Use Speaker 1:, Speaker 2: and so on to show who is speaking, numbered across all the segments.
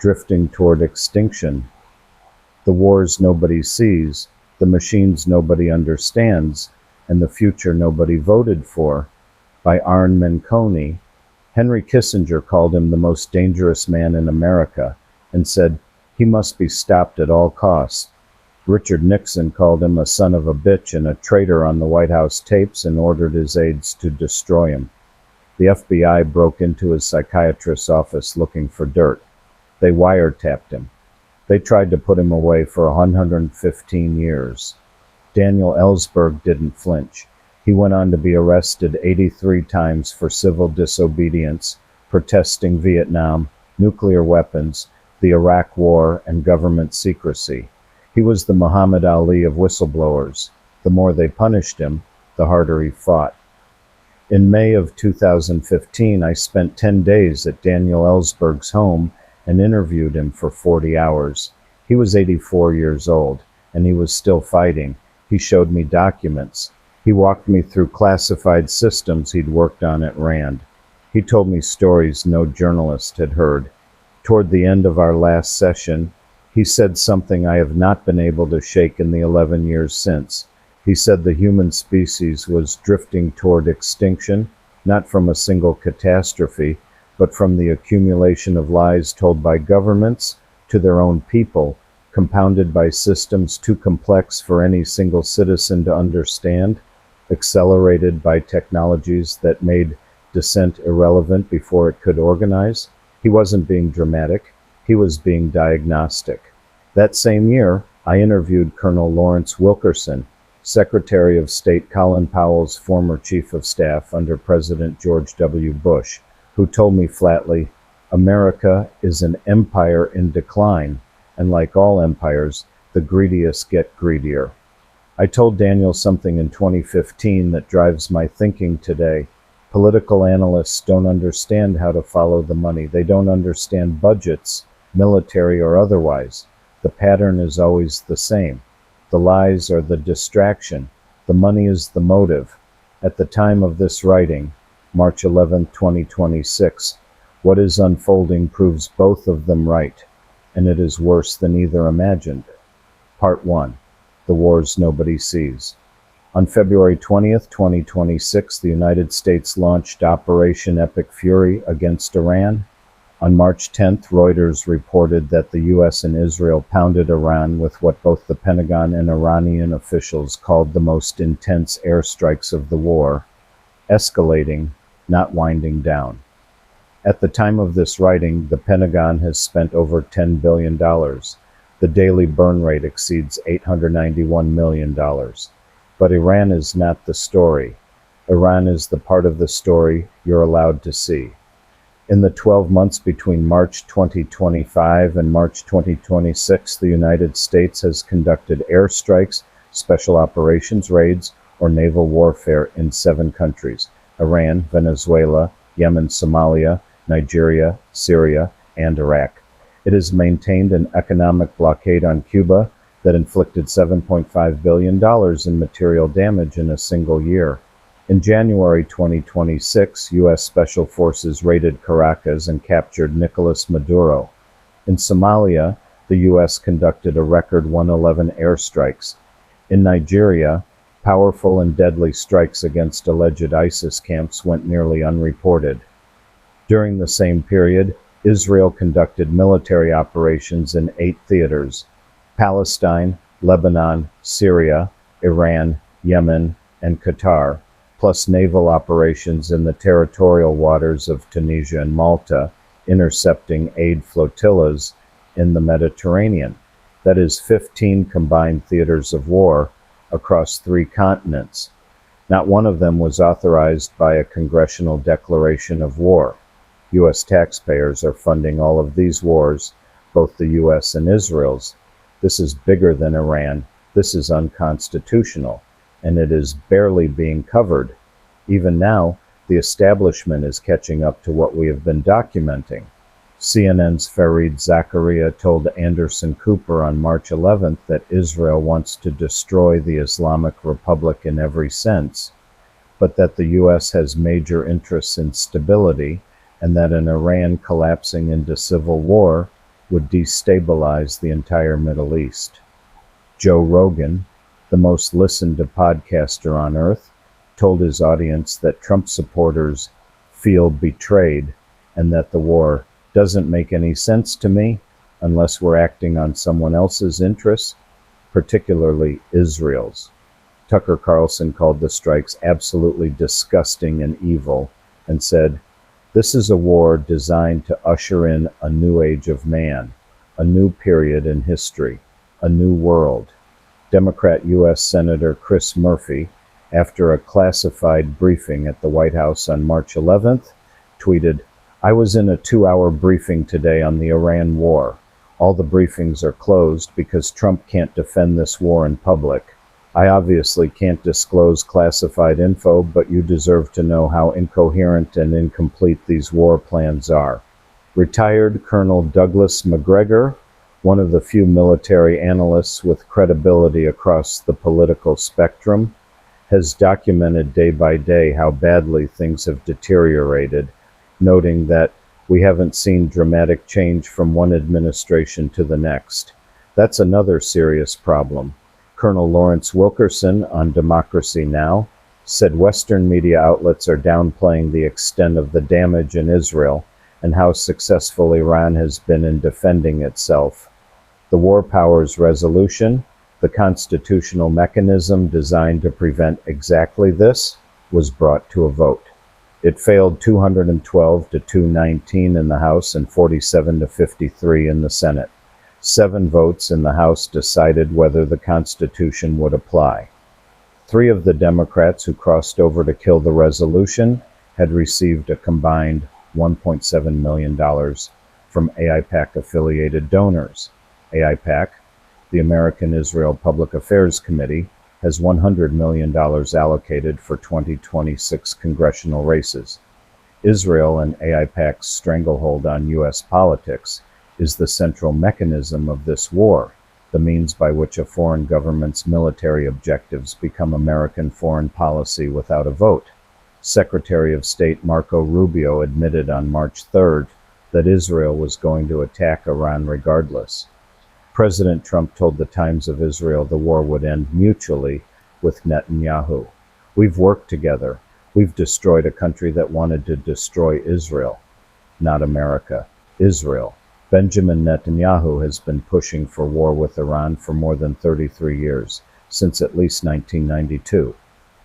Speaker 1: drifting toward extinction. The wars nobody sees, the machines nobody understands, and the future nobody voted for, by Arn Menconi. Henry Kissinger called him the most dangerous man in America and said he must be stopped at all costs. Richard Nixon called him a son of a bitch and a traitor on the White House tapes and ordered his aides to destroy him. The FBI broke into his psychiatrist's office looking for dirt. They wiretapped him. They tried to put him away for 115 years. Daniel Ellsberg didn't flinch. He went on to be arrested 83 times for civil disobedience, protesting Vietnam, nuclear weapons, the Iraq War, and government secrecy. He was the Muhammad Ali of whistleblowers. The more they punished him, the harder he fought. In May of 2015, I spent 10 days at Daniel Ellsberg's home and interviewed him for 40 hours. He was 84 years old, and he was still fighting. He showed me documents. He walked me through classified systems he'd worked on at RAND. He told me stories no journalist had heard. Toward the end of our last session, he said something I have not been able to shake in the 11 years since. He said the human species was drifting toward extinction, not from a single catastrophe, but from the accumulation of lies told by governments to their own people, compounded by systems too complex for any single citizen to understand, accelerated by technologies that made dissent irrelevant before it could organize. He wasn't being dramatic. He was being diagnostic. That same year, I interviewed Colonel Lawrence Wilkerson, Secretary of State Colin Powell's former chief of staff under President George W. Bush, who told me flatly, America is an empire in decline, and like all empires, the greediest get greedier. I told Daniel something in 2015 that drives my thinking today. Political analysts don't understand how to follow the money. They don't understand budgets, military or otherwise. The pattern is always the same. The lies are the distraction. The money is the motive. At the time of this writing, March 11, 2026, what is unfolding proves both of them right, and it is worse than either imagined. Part 1. The Wars Nobody Sees. On February 20th, 2026, the United States launched Operation Epic Fury against Iran. On March 10th, Reuters reported that the U.S. and Israel pounded Iran with what both the Pentagon and Iranian officials called the most intense airstrikes of the war, escalating, not winding down. At the time of this writing, the Pentagon has spent over $10 billion. The daily burn rate exceeds $891 million. But Iran is not the story. Iran is the part of the story you're allowed to see. In the 12 months between March 2025 and March 2026, the United States has conducted airstrikes, special operations raids, or naval warfare in 7 countries: Iran, Venezuela, Yemen, Somalia, Nigeria, Syria, and Iraq. It has maintained an economic blockade on Cuba that inflicted $7.5 billion in material damage in a single year. In January 2026, U.S. Special Forces raided Caracas and captured Nicolas Maduro. In Somalia, the U.S. conducted a record 111 airstrikes. In Nigeria, powerful and deadly strikes against alleged ISIS camps went nearly unreported. During the same period, Israel conducted military operations in 8 theaters: Palestine, Lebanon, Syria, Iran, Yemen, and Qatar, plus naval operations in the territorial waters of Tunisia and Malta, intercepting aid flotillas in the Mediterranean. That is 15 combined theaters of war across 3 continents. Not one of them was authorized by a congressional declaration of war. U.S. taxpayers are funding all of these wars, both the U.S. and Israel's. This is bigger than Iran. This is unconstitutional, and it is barely being covered. Even now, the establishment is catching up to what we have been documenting. CNN's Fareed Zakaria told Anderson Cooper on March 11th that Israel wants to destroy the Islamic Republic in every sense, but that the U.S. has major interests in stability, and that an Iran collapsing into civil war would destabilize the entire Middle East. Joe Rogan, the most listened to podcaster on earth, told his audience that Trump supporters feel betrayed and that the war doesn't make any sense to me unless we're acting on someone else's interests, particularly Israel's. Tucker Carlson called the strikes absolutely disgusting and evil and said, "This is a war designed to usher in a new age of man, a new period in history, a new world." Democrat U.S. Senator Chris Murphy, after a classified briefing at the White House on March 11th, tweeted, "I was in a 2-hour briefing today on the Iran war. All the briefings are closed because Trump can't defend this war in public. I obviously can't disclose classified info, but you deserve to know how incoherent and incomplete these war plans are." Retired Colonel Douglas Macgregor, one of the few military analysts with credibility across the political spectrum, has documented day by day how badly things have deteriorated, noting that we haven't seen dramatic change from one administration to the next. That's another serious problem. Colonel Lawrence Wilkerson on Democracy Now! Said Western media outlets are downplaying the extent of the damage in Israel and how successful Iran has been in defending itself. The War Powers Resolution, the constitutional mechanism designed to prevent exactly this, was brought to a vote. It failed 212 to 219 in the House and 47 to 53 in the Senate. 7 votes in the House decided whether the Constitution would apply. 3 of the Democrats who crossed over to kill the resolution had received a combined $1.7 million from AIPAC-affiliated donors. AIPAC, the American Israel Public Affairs Committee, has $100 million allocated for 2026 congressional races. Israel and AIPAC's stranglehold on U.S. politics is the central mechanism of this war, the means by which a foreign government's military objectives become American foreign policy without a vote. Secretary of State Marco Rubio admitted on March 3rd that Israel was going to attack Iran regardless. President Trump told the Times of Israel the war would end mutually with Netanyahu. "We've worked together. We've destroyed a country that wanted to destroy Israel." Not America, Israel. Benjamin Netanyahu has been pushing for war with Iran for more than 33 years, since at least 1992.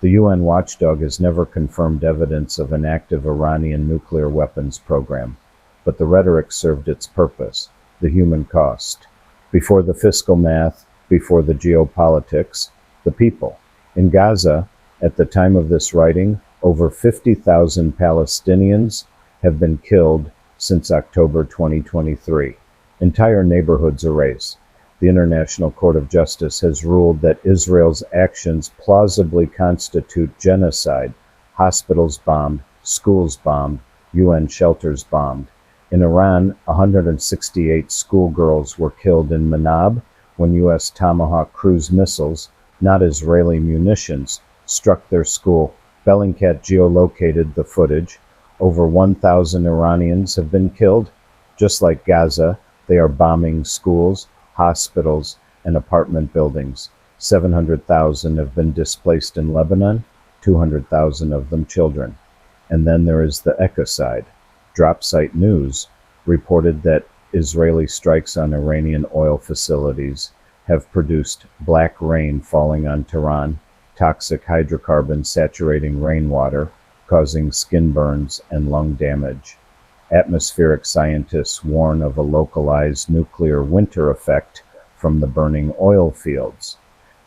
Speaker 1: The UN watchdog has never confirmed evidence of an active Iranian nuclear weapons program, but the rhetoric served its purpose, the human cost. Before the fiscal math, before the geopolitics, the people. In Gaza, at the time of this writing, over 50,000 Palestinians have been killed since October 2023. Entire neighborhoods erased. The International Court of Justice has ruled that Israel's actions plausibly constitute genocide. Hospitals bombed, schools bombed, UN shelters bombed. In Iran, 168 schoolgirls were killed in Manab when U.S. Tomahawk cruise missiles, not Israeli munitions, struck their school. Bellingcat geolocated the footage. Over 1,000 Iranians have been killed. Just like Gaza, they are bombing schools, hospitals, and apartment buildings. 700,000 have been displaced in Lebanon, 200,000 of them children. And then there is the ecocide. Dropsite News reported that Israeli strikes on Iranian oil facilities have produced black rain falling on Tehran, toxic hydrocarbons saturating rainwater, causing skin burns and lung damage. Atmospheric scientists warn of a localized nuclear winter effect from the burning oil fields.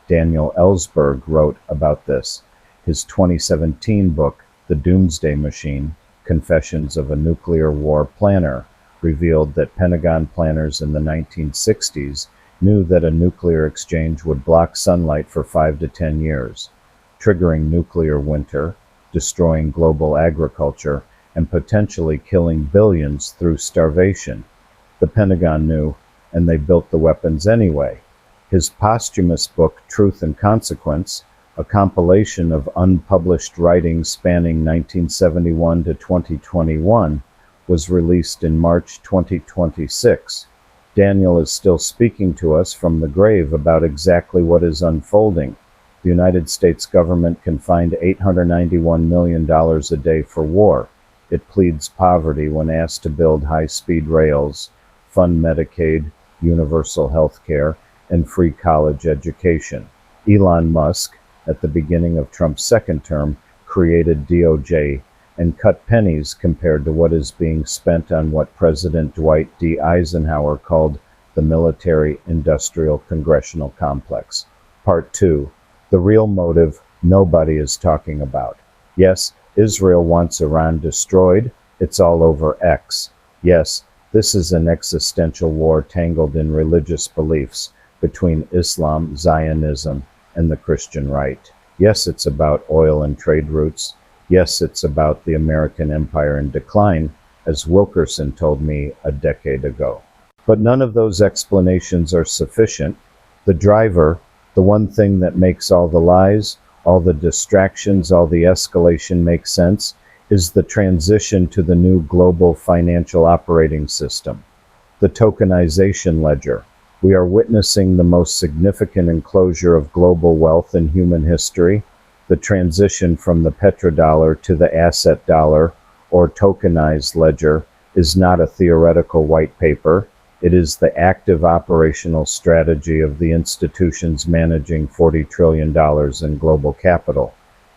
Speaker 1: Daniel Ellsberg wrote about this. His 2017 book, The Doomsday Machine, Confessions of a Nuclear War Planner, revealed that Pentagon planners in the 1960s knew that a nuclear exchange would block sunlight for 5 to 10 years, triggering nuclear winter, destroying global agriculture, and potentially killing billions through starvation. The Pentagon knew, and they built the weapons anyway. His posthumous book, Truth and Consequence, a compilation of unpublished writings spanning 1971 to 2021, was released in March 2026. Daniel is still speaking to us from the grave about exactly what is unfolding. The United States government can find $891 million a day for war. It pleads poverty when asked to build high-speed rails, fund Medicaid, universal health care, and free college education. Elon Musk, at the beginning of Trump's second term, created DOJ and cut pennies compared to what is being spent on what President Dwight D. Eisenhower called the military-industrial congressional complex. Part 2. The real motive nobody is talking about. Yes, Israel wants Iran destroyed. It's all over X. Yes, this is an existential war tangled in religious beliefs between Islam, Zionism, and the Christian right. Yes, it's about oil and trade routes. Yes, it's about the American empire in decline, as Wilkerson told me a decade ago. But none of those explanations are sufficient. The driver, the one thing that makes all the lies, all the distractions, all the escalation make sense, is the transition to the new global financial operating system, the tokenization ledger. We are witnessing the most significant enclosure of global wealth in human history. The transition from the petrodollar to the asset dollar, or tokenized ledger, is not a theoretical white paper. It is the active operational strategy of the institutions managing $40 trillion in global capital.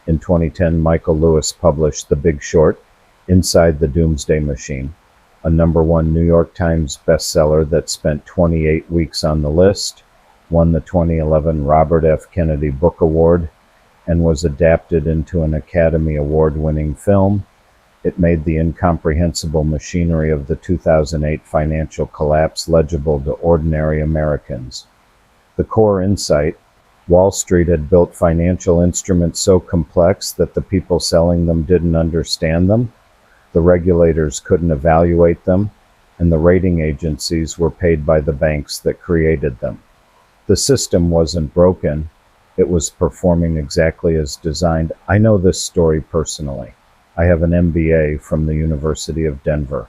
Speaker 1: In 2010, Michael Lewis published The Big Short, Inside the Doomsday Machine, a #1 New York Times bestseller that spent 28 weeks on the list, won the 2011 Robert F. Kennedy Book Award, and was adapted into an Academy Award-winning film. It made the incomprehensible machinery of the 2008 financial collapse legible to ordinary Americans. The core insight: Wall Street had built financial instruments so complex that the people selling them didn't understand them, the regulators couldn't evaluate them, and the rating agencies were paid by the banks that created them. The system wasn't broken. It was performing exactly as designed. I know this story personally. I have an MBA from the University of Denver.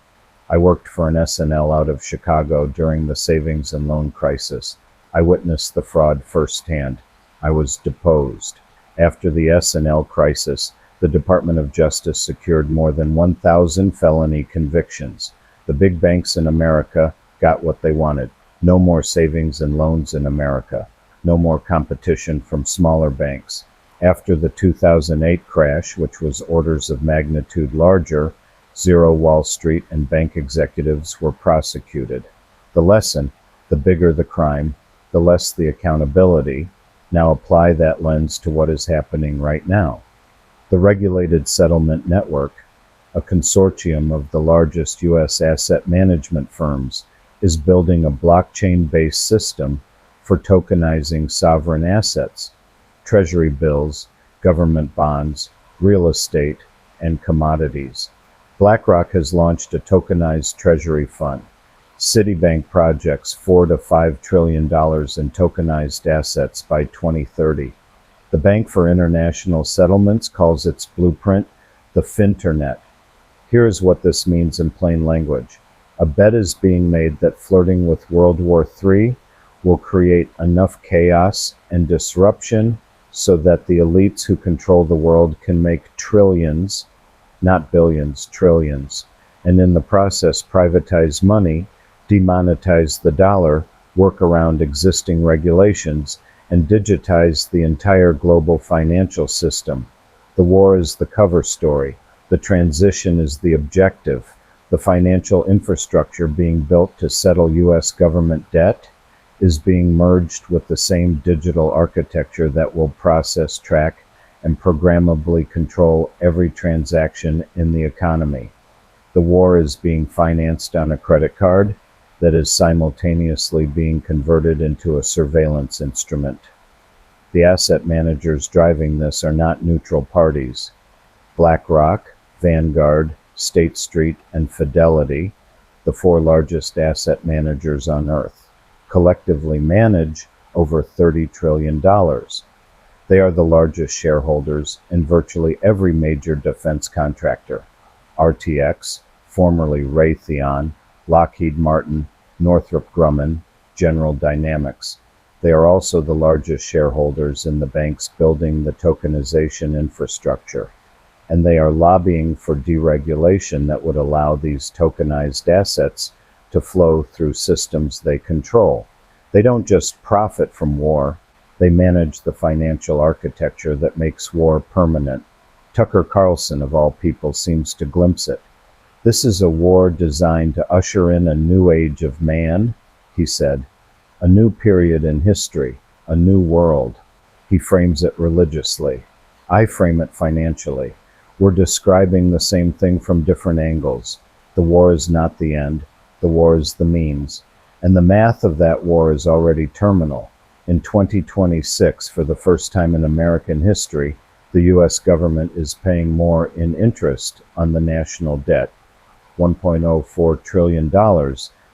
Speaker 1: I worked for an S&L out of Chicago during the savings and loan crisis. I witnessed the fraud firsthand. I was deposed. After the S&L crisis, the Department of Justice secured more than 1,000 felony convictions. The big banks in America got what they wanted. No more savings and loans in America. No more competition from smaller banks. After the 2008 crash, which was orders of magnitude larger, zero Wall Street and bank executives were prosecuted. The lesson: the bigger the crime, the less the accountability. Now apply that lens to what is happening right now. The Regulated Settlement Network, a consortium of the largest U.S. asset management firms, is building a blockchain-based system for tokenizing sovereign assets, treasury bills, government bonds, real estate, and commodities. BlackRock has launched a tokenized treasury fund. Citibank projects $4 to $5 trillion in tokenized assets by 2030. The Bank for International Settlements calls its blueprint the Finternet. Here is what this means in plain language. A bet is being made that flirting with World War III will create enough chaos and disruption so that the elites who control the world can make trillions, not billions, trillions, and in the process privatize money, demonetize the dollar, work around existing regulations, and digitize the entire global financial system. The war is the cover story. The transition is the objective. The financial infrastructure being built to settle U.S. government debt is being merged with the same digital architecture that will process, track, and programmably control every transaction in the economy. The war is being financed on a credit card that is simultaneously being converted into a surveillance instrument. The asset managers driving this are not neutral parties. BlackRock, Vanguard, State Street, and Fidelity, the four largest asset managers on Earth, collectively manage over $30 trillion. They are the largest shareholders in virtually every major defense contractor: RTX, formerly Raytheon, Lockheed Martin, Northrop Grumman, General Dynamics. They are also the largest shareholders in the banks building the tokenization infrastructure, and they are lobbying for deregulation that would allow these tokenized assets to flow through systems they control. They don't just profit from war, they manage the financial architecture that makes war permanent. Tucker Carlson, of all people, seems to glimpse it. This is a war designed to usher in a new age of man, he said. A new period in history, a new world. He frames it religiously. I frame it financially. We're describing the same thing from different angles. The war is not the end. The war is the means. And the math of that war is already terminal. In 2026, for the first time in American history, the U.S. government is paying more in interest on the national debt, $1.04 trillion,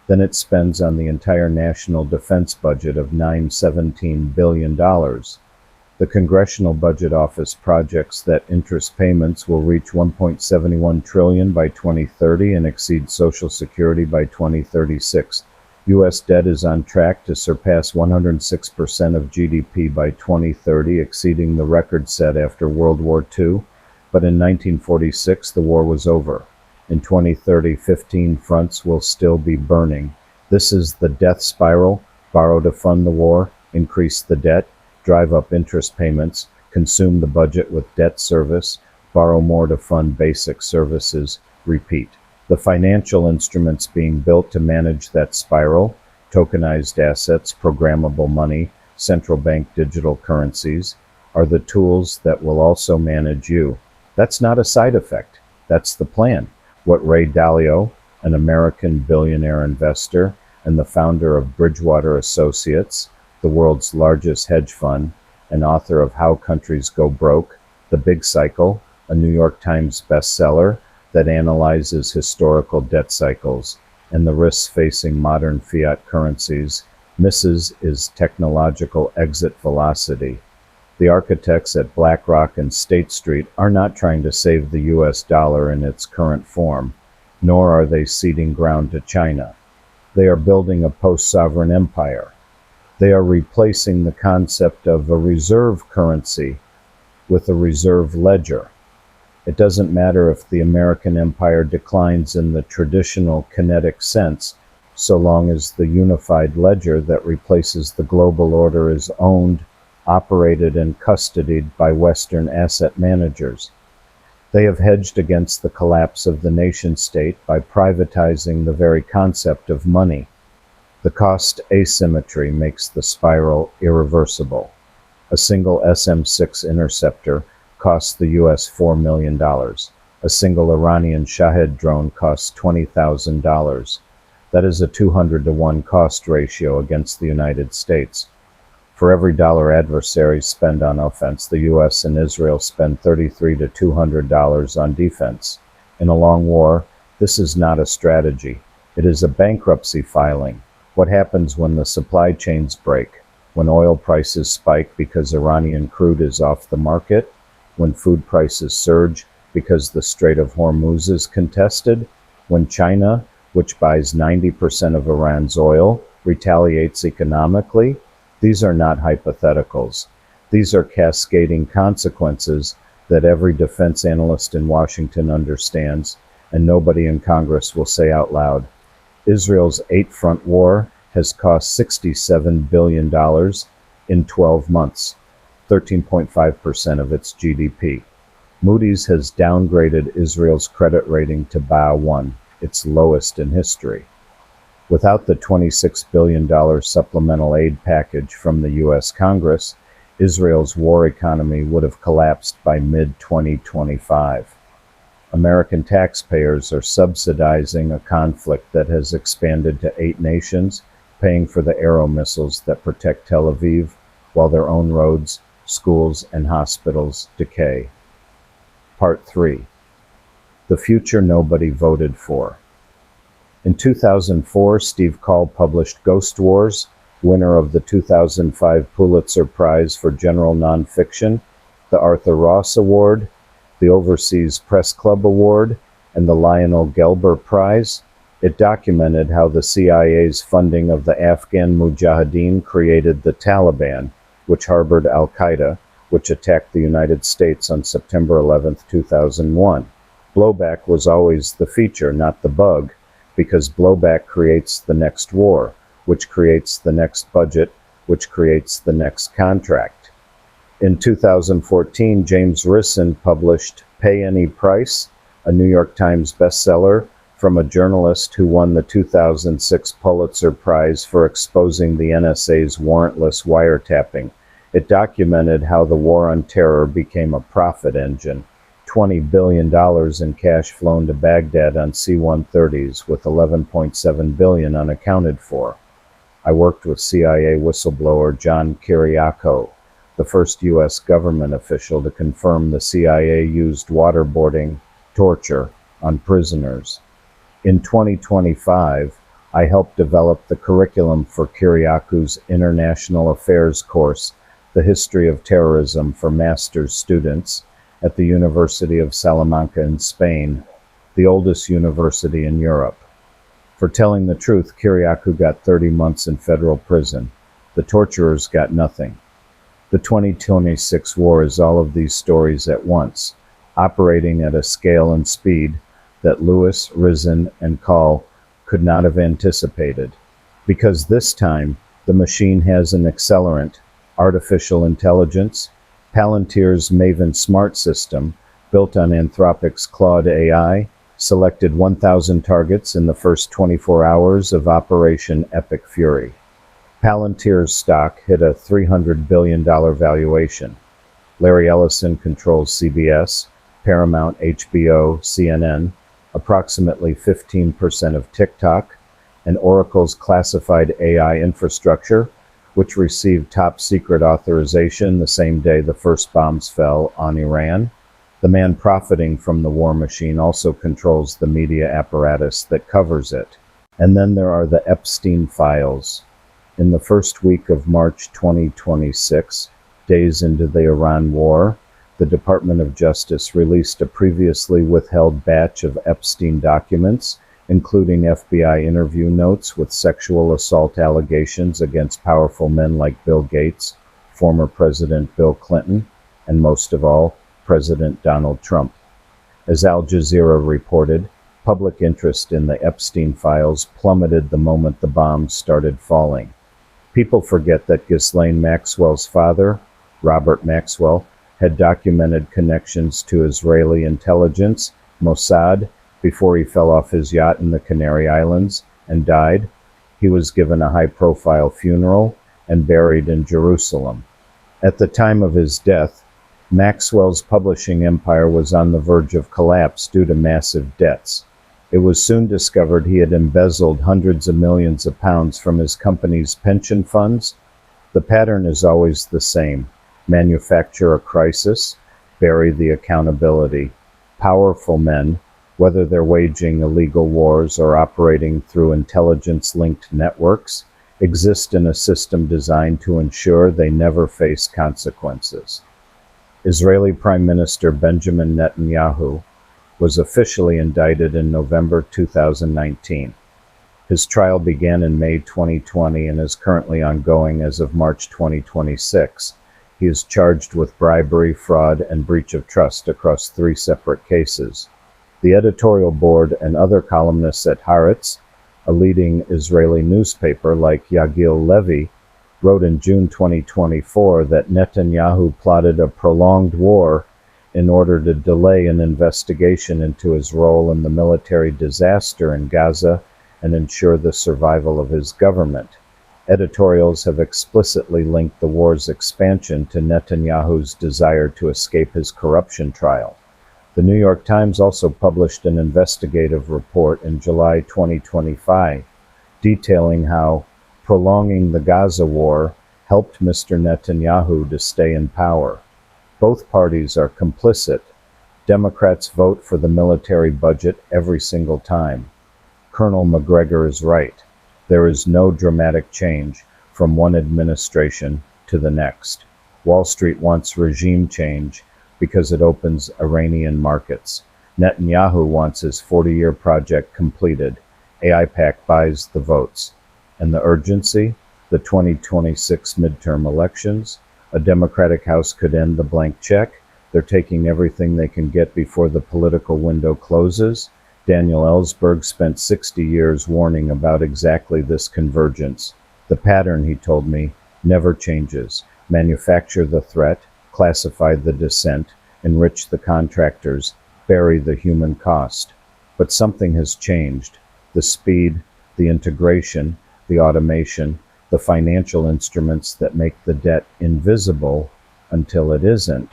Speaker 1: than it spends on the entire national defense budget of $917 billion. The Congressional Budget Office projects that interest payments will reach $1.71 trillion by 2030 and exceed Social Security by 2036. U.S. debt is on track to surpass 106% of GDP by 2030, exceeding the record set after World War II. But in 1946, the war was over. In 2030, 15 fronts will still be burning. This is the death spiral: borrow to fund the war, increase the debt, drive up interest payments, consume the budget with debt service, borrow more to fund basic services, repeat. The financial instruments being built to manage that spiral, tokenized assets, programmable money, central bank digital currencies, are the tools that will also manage you. That's not a side effect. That's the plan. What Ray Dalio, an American billionaire investor and the founder of Bridgewater Associates, the world's largest hedge fund, and author of How Countries Go Broke, The Big Cycle, a New York Times bestseller that analyzes historical debt cycles and the risks facing modern fiat currencies, misses is technological exit velocity. The architects at BlackRock and State Street are not trying to save the US dollar in its current form, nor are they ceding ground to China. They are building a post-sovereign empire. They are replacing the concept of a reserve currency with a reserve ledger. It doesn't matter if the American empire declines in the traditional kinetic sense, so long as the unified ledger that replaces the global order is owned, operated, and custodied by Western asset managers. They have hedged against the collapse of the nation-state by privatizing the very concept of money. The cost asymmetry makes the spiral irreversible. A single SM-6 interceptor costs the U.S. $4 million. A single Iranian Shahed drone costs $20,000. That is a 200-to-1 cost ratio against the United States. For every dollar adversaries spend on offense, the U.S. and Israel spend $33 to $200 on defense. In a long war, this is not a strategy. It is a bankruptcy filing. What happens when the supply chains break? When oil prices spike because Iranian crude is off the market? When food prices surge because the Strait of Hormuz is contested? When China, which buys 90% of Iran's oil, retaliates economically? These are not hypotheticals. These are cascading consequences that every defense analyst in Washington understands, and nobody in Congress will say out loud. Israel's 8-front war has cost $67 billion in 12 months, 13.5% of its GDP. Moody's has downgraded Israel's credit rating to BA1, its lowest in history. Without the $26 billion supplemental aid package from the U.S. Congress, Israel's war economy would have collapsed by mid-2025. American taxpayers are subsidizing a conflict that has expanded to 8 nations, paying for the Arrow missiles that protect Tel Aviv, while their own roads, schools, and hospitals decay. Part 3. The future nobody voted for. In 2004, Steve Coll published Ghost Wars, winner of the 2005 Pulitzer Prize for General Nonfiction, the Arthur Ross Award, the Overseas Press Club Award, and the Lionel Gelber Prize. It documented how the CIA's funding of the Afghan Mujahideen created the Taliban, which harbored al-Qaeda, which attacked the United States on September 11, 2001. Blowback was always the feature, not the bug, because blowback creates the next war, which creates the next budget, which creates the next contract. In 2014, James Risen published Pay Any Price, a New York Times bestseller, from a journalist who won the 2006 Pulitzer Prize for exposing the NSA's warrantless wiretapping. It documented how the war on terror became a profit engine. $20 billion in cash flown to Baghdad on C-130s, with $11.7 billion unaccounted for. I worked with CIA whistleblower John Kiriakou, the first U.S. government official to confirm the CIA used waterboarding, torture, on prisoners. In 2025, I helped develop the curriculum for Kiriakou's International Affairs course, The History of Terrorism for Master's Students, at the University of Salamanca in Spain, the oldest university in Europe. For telling the truth, Kiriakou got 30 months in federal prison. The torturers got nothing. The 2026 war is all of these stories at once, operating at a scale and speed that Lewis, Risen, and Call could not have anticipated. Because this time, the machine has an accelerant, artificial intelligence. Palantir's Maven Smart system, built on Anthropic's Claude AI, selected 1,000 targets in the first 24 hours of Operation Epic Fury. Palantir's stock hit a $300 billion valuation. Larry Ellison controls CBS, Paramount, HBO, CNN, approximately 15% of TikTok, and Oracle's classified AI infrastructure, which received top-secret authorization the same day the first bombs fell on Iran. The man profiting from the war machine also controls the media apparatus that covers it. And then there are the Epstein Files. In the first week of March 2026, days into the Iran war, the Department of Justice released a previously withheld batch of Epstein documents, including FBI interview notes with sexual assault allegations against powerful men like Bill Gates, former President Bill Clinton, and most of all, President Donald Trump. As Al Jazeera reported, public interest in the Epstein files plummeted the moment the bombs started falling. People forget that Ghislaine Maxwell's father, Robert Maxwell, had documented connections to Israeli intelligence, Mossad, before he fell off his yacht in the Canary Islands and died. He was given a high-profile funeral and buried in Jerusalem. At the time of his death, Maxwell's publishing empire was on the verge of collapse due to massive debts. It was soon discovered he had embezzled hundreds of millions of pounds from his company's pension funds. The pattern is always the same. Manufacture a crisis, bury the accountability. Powerful men, whether they're waging illegal wars or operating through intelligence-linked networks, exist in a system designed to ensure they never face consequences. Israeli Prime Minister Benjamin Netanyahu was officially indicted in November 2019. His trial began in May 2020 and is currently ongoing as of March 2026. He is charged with bribery, fraud, and breach of trust across 3 separate cases. The editorial board and other columnists at Haaretz, a leading Israeli newspaper like Yagil Levy, wrote in June 2024 that Netanyahu plotted a prolonged war in order to delay an investigation into his role in the military disaster in Gaza and ensure the survival of his government. Editorials have explicitly linked the war's expansion to Netanyahu's desire to escape his corruption trial. The New York Times also published an investigative report in July 2025, detailing how prolonging the Gaza war helped Mr. Netanyahu to stay in power. Both parties are complicit. Democrats vote for the military budget every single time. Colonel McGregor is right. There is no dramatic change from one administration to the next. Wall Street wants regime change because it opens Iranian markets. Netanyahu wants his 40-year project completed. AIPAC buys the votes. And the urgency? The 2026 midterm elections? A Democratic House could end the blank check. They're taking everything they can get before the political window closes. Daniel Ellsberg spent 60 years warning about exactly this convergence. The pattern, he told me, never changes. Manufacture the threat, classify the dissent, enrich the contractors, bury the human cost. But something has changed. The speed, the integration, the automation, the financial instruments that make the debt invisible until it isn't.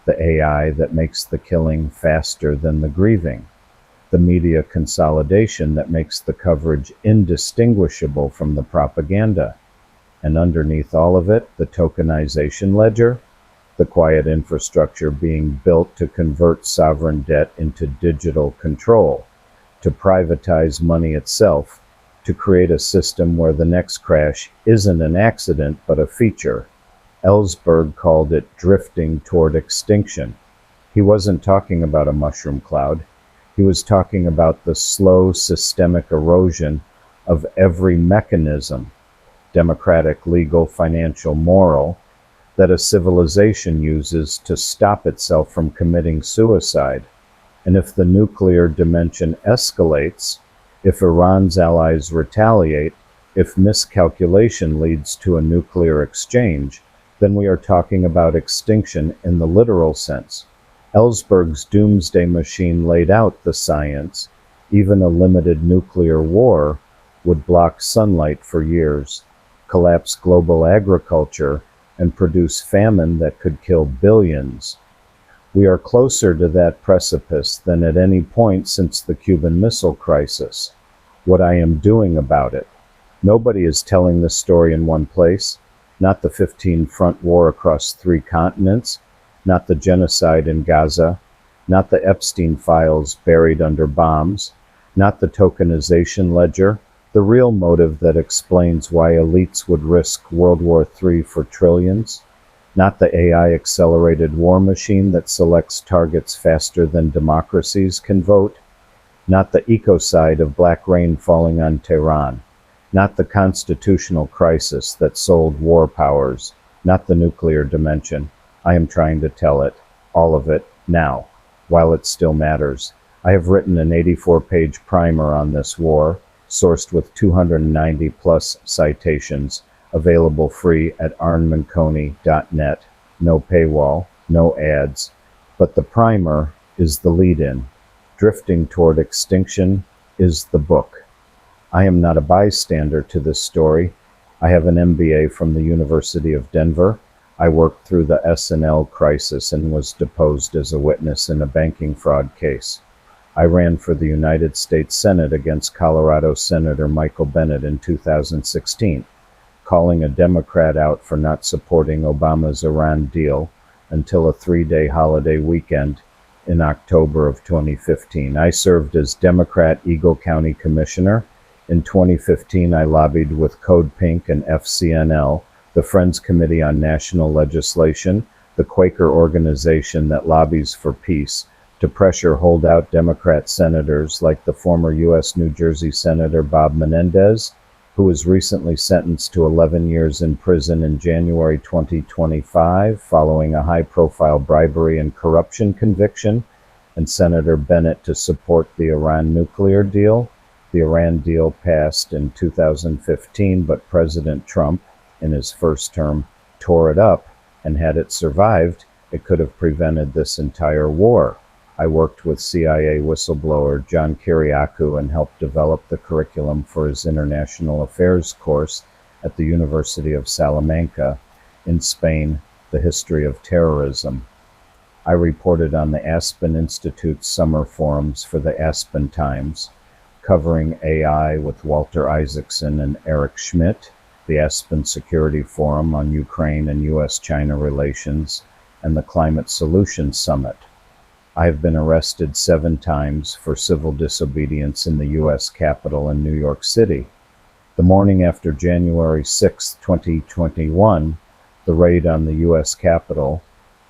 Speaker 1: The AI that makes the killing faster than the grieving. The media consolidation that makes the coverage indistinguishable from the propaganda. And underneath all of it, the tokenization ledger, the quiet infrastructure being built to convert sovereign debt into digital control, to privatize money itself, to create a system where the next crash isn't an accident but a feature. Ellsberg called it drifting toward extinction. He wasn't talking about a mushroom cloud. He was talking about the slow systemic erosion of every mechanism, democratic, legal, financial, moral, that a civilization uses to stop itself from committing suicide. And if the nuclear dimension escalates, if Iran's allies retaliate, if miscalculation leads to a nuclear exchange, then we are talking about extinction in the literal sense. Ellsberg's doomsday machine laid out the science. Even a limited nuclear war would block sunlight for years, collapse global agriculture, and produce famine that could kill billions. We are closer to that precipice than at any point since the Cuban Missile Crisis. What I am doing about it. Nobody is telling this story in one place. Not the 15-front war across 3 continents. Not the genocide in Gaza. Not the Epstein Files buried under bombs. Not the tokenization ledger. The real motive that explains why elites would risk World War III for trillions. Not the AI-accelerated war machine that selects targets faster than democracies can vote. Not the ecocide of black rain falling on Tehran. Not the constitutional crisis that sold war powers. Not the nuclear dimension. I am trying to tell it, all of it, now, while it still matters. I have written an 84-page primer on this war, sourced with 290-plus citations, available free at arnmenconi.net. No paywall, no ads. But the primer is the lead-in. Drifting Toward Extinction is the book. I am not a bystander to this story. I have an MBA from the University of Denver. I worked through the S&L crisis and was deposed as a witness in a banking fraud case. I ran for the United States Senate against Colorado Senator Michael Bennet in 2016, calling a Democrat out for not supporting Obama's Iran deal until a 3-day holiday weekend in October of 2015. I served as Democrat Eagle County Commissioner. In 2015, I lobbied with Code Pink and FCNL, the Friends Committee on National Legislation, the Quaker organization that lobbies for peace, to pressure holdout Democrat senators like the former U.S. New Jersey Senator Bob Menendez, who was recently sentenced to 11 years in prison in January 2025 following a high-profile bribery and corruption conviction, and Senator Bennet to support the Iran nuclear deal. The Iran deal passed in 2015, but President Trump, in his first term, tore it up, and had it survived, it could have prevented this entire war. I worked with CIA whistleblower John Kiriakou and helped develop the curriculum for his international affairs course at the University of Salamanca in Spain, The History of Terrorism. I reported on the Aspen Institute's summer forums for the Aspen Times, covering AI with Walter Isaacson and Eric Schmidt, the Aspen Security Forum on Ukraine and U.S.-China relations, and the Climate Solutions Summit. I have been arrested 7 times for civil disobedience in the U.S. Capitol in New York City. The morning after January 6, 2021, the raid on the U.S. Capitol,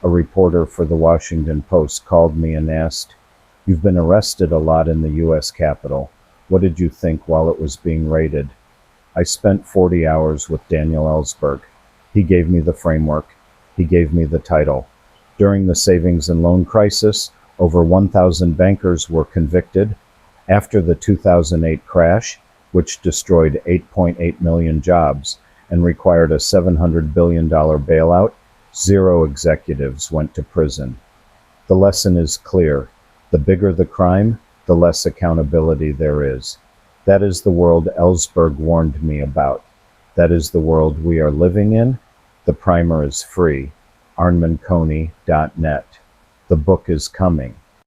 Speaker 1: a reporter for the Washington Post called me and asked, "You've been arrested a lot in the U.S. Capitol. What did you think while it was being raided? I spent 40 hours with Daniel Ellsberg. He gave me the framework. He gave me the title. During the savings and loan crisis, over 1,000 bankers were convicted. After the 2008 crash, which destroyed 8.8 million jobs and required a $700 billion bailout, 0 executives went to prison. The lesson is clear. The bigger the crime, the less accountability there is. That is the world Ellsberg warned me about. That is the world we are living in. The primer is free. ArnMenconi.net. The book is coming.